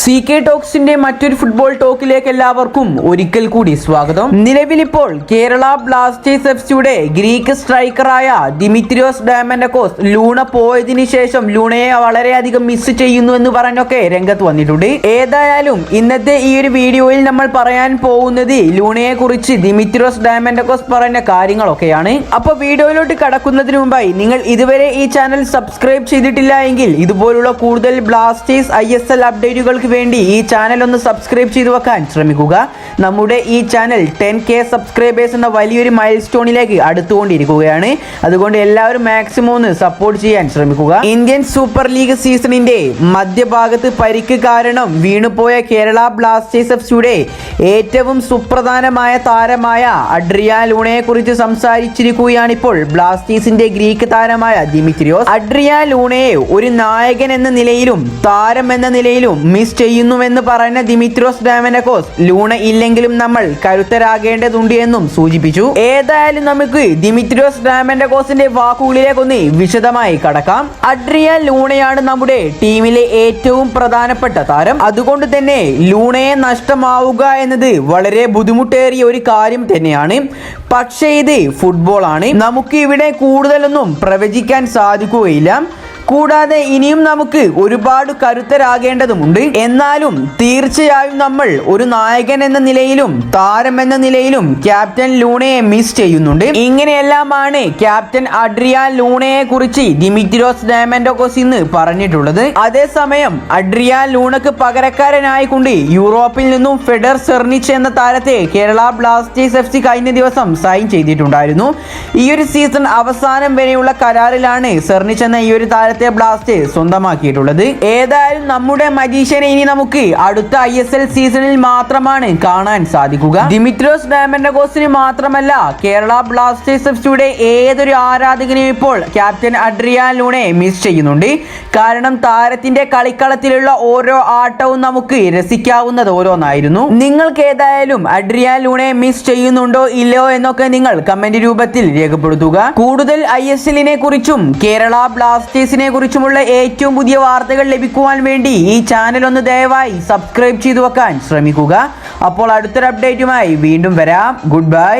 CK ടോക്സിന്റെ മറ്റൊരു football ടോക്കിലേക്ക് എല്ലാവർക്കും ഒരിക്കൽ കൂടി സ്വാഗതം. നിലവിലിപ്പോൾ കേരള ബ്ലാസ്റ്റേഴ്സ് എഫ്സിയുടെ ഗ്രീക്ക് സ്ട്രൈക്കറായ ദിമിത്രിയോസ് ഡയമൻഡക്കോസ് ലൂണ പോയതിനു ശേഷം ലൂണയെ വളരെയധികം മിസ് ചെയ്യുന്നു എന്ന് പറഞ്ഞൊക്കെ രംഗത്ത് വന്നിട്ടുണ്ട്. ഏതായാലും ഇന്നത്തെ ഈ ഒരു വീഡിയോയിൽ നമ്മൾ പറയാൻ പോകുന്നത് ലൂണയെ കുറിച്ച് ദിമിത്രിയോസ് ഡയമൻഡക്കോസ് പറഞ്ഞ കാര്യങ്ങളൊക്കെയാണ്. അപ്പോൾ വീഡിയോയിലോട്ട് കടക്കുന്നതിന് മുമ്പായി നിങ്ങൾ ഇതുവരെ ഈ ചാനൽ സബ്സ്ക്രൈബ് ചെയ്തിട്ടില്ല എങ്കിൽ ഇതുപോലുള്ള കൂടുതൽ ബ്ലാസ്റ്റേഴ്സ് ISL അപ്ഡേറ്റുകൾക്ക് വേണ്ടി ഈ ചാനൽ ഒന്ന് സബ്സ്ക്രൈബ് ചെയ്തു വെക്കാൻ ശ്രമിക്കുക. നമ്മുടെ ഈ ചാനൽ 10K സബ്സ്ക്രൈബേഴ്സ് എന്ന വലിയൊരു മൈൽ സ്റ്റോണിലേക്ക് അടുത്തുകൊണ്ടിരിക്കുകയാണ്. അതുകൊണ്ട് എല്ലാവരും മാക്സിമം ഒന്ന് സപ്പോർട്ട് ചെയ്യാൻ ശ്രമിക്കുക. ഇന്ത്യൻ സൂപ്പർ ലീഗ് സീസണിന്റെ മധ്യഭാഗത്ത് പരിക്ക് കാരണം വീണുപോയ കേരള ബ്ലാസ്റ്റേഴ്സ് എഫ്സിയുടെ ഏറ്റവും സുപ്രധാനമായ താരമായ അഡ്രിയാൻ ലൂണയെ കുറിച്ച് സംസാരിച്ചിരിക്കുകയാണ് ഇപ്പോൾ ബ്ലാസ്റ്റേഴ്സിന്റെ ഗ്രീക്ക് താരമായ ദിമിത്രിയോസ്. അഡ്രിയാൻ ലൂണയെ ഒരു നായകൻ എന്ന നിലയിലും താരം എന്ന നിലയിലും മിസ് ചെയ്യുന്നുവെന്ന് പറഞ്ഞ ദിമിത്രിയോസ് ഡയമൻഡക്കോസ് ലൂണ ഇല്ലെങ്കിലും നമ്മൾ കരുത്തരാകേണ്ടതുണ്ട് എന്നും സൂചിപ്പിച്ചു. ഏതായാലും നമുക്ക് ദിമിത്രിയോസ് ഡയമൻഡക്കോസിന്റെ വാക്കുകളിലേക്കൊന്ന് വിശദമായി കടക്കാം. അഡ്രിയാൻ ലൂണയാണ് നമ്മുടെ ടീമിലെ ഏറ്റവും പ്രധാനപ്പെട്ട താരം. അതുകൊണ്ട് തന്നെ ലൂണയെ നഷ്ടമാവുക എന്നത് വളരെ ബുദ്ധിമുട്ടേറിയ ഒരു കാര്യം തന്നെയാണ്. പക്ഷേ ഇത് ഫുട്ബോൾ ആണ്. നമുക്ക് ഇവിടെ കൂടുതലൊന്നും പ്രവചിക്കാൻ സാധിക്കുകയില്ല. കൂടാതെ ഇനിയും നമുക്ക് ഒരുപാട് കരുത്തരാകേണ്ടതുണ്ട്. എന്നാലും തീർച്ചയായും നമ്മൾ ഒരു നായകൻ എന്ന നിലയിലും താരം എന്ന നിലയിലും ക്യാപ്റ്റൻ ലൂണയെ മിസ് ചെയ്യുന്നുണ്ട്. ഇങ്ങനെയെല്ലാമാണ് ക്യാപ്റ്റൻ അഡ്രിയാൻ ലൂണയെ കുറിച്ച് ദിമിത്രിയോസ് ഡയമൻഡക്കോസ് ഇന്ന് പറഞ്ഞിട്ടുള്ളത്. അതേസമയം അഡ്രിയാൻ ലൂണക്ക് പകരക്കാരനായിക്കൊണ്ട് യൂറോപ്പിൽ നിന്നും ഫെഡർ സെർണിച്ച് എന്ന താരത്തെ കേരള ബ്ലാസ്റ്റേഴ്സ് എഫ്സി കഴിഞ്ഞ ദിവസം സൈൻ ചെയ്തിട്ടുണ്ടായിരുന്നു. ഈ ഒരു സീസൺ അവസാനം വരെയുള്ള കരാറിലാണ് സെർണിച്ച് എന്ന ഈ ഒരു താരത്തെ ബ്ലാസ്റ്റേഴ്സ് സ്വന്തമാക്കിയിട്ടുള്ളത്. ഏതായാലും നമ്മുടെ മജീഷ്യനെ ഇനി നമുക്ക് അടുത്ത ISL സീസണിൽ മാത്രമാണ് കാണാൻ സാധിക്കുക. ദിമിത്രിയോസ് ഡയമൻഡക്കോസിന് മാത്രമല്ല കേരള ബ്ലാസ്റ്റേഴ്സ് എഫ്സിയുടെ ഏതൊരു ആരാധകനും ഇപ്പോൾ ക്യാപ്റ്റൻ അഡ്രിയാൻ ലൂണയെ മിസ് ചെയ്യുന്നുണ്ട്. കാരണം താരത്തിന്റെ കളിക്കളത്തിലുള്ള ഓരോ ആട്ടവും നമുക്ക് രസിക്കാവുന്നത് ഓരോന്നായിരുന്നു. നിങ്ങൾക്ക് ഏതായാലും അഡ്രിയാൻ ലൂണയെ മിസ് ചെയ്യുന്നുണ്ടോ ഇല്ലയോ എന്നൊക്കെ നിങ്ങൾ കമന്റ് രൂപത്തിൽ രേഖപ്പെടുത്തുക. കൂടുതൽ ISLനെ കുറിച്ചും കേരള ബ്ലാസ്റ്റേഴ്സിനെ കുറിച്ചുമുള്ള ഏറ്റവും പുതിയ വാർത്തകൾ ലഭിക്കുവാൻ വേണ്ടി ഈ ചാനൽ ഒന്ന് ദയവായി സബ്സ്ക്രൈബ് ചെയ്തു വെക്കാൻ ശ്രമിക്കുക. അപ്പോൾ അടുത്തൊരു അപ്ഡേറ്റുമായി വീണ്ടും വരാം. Good bye.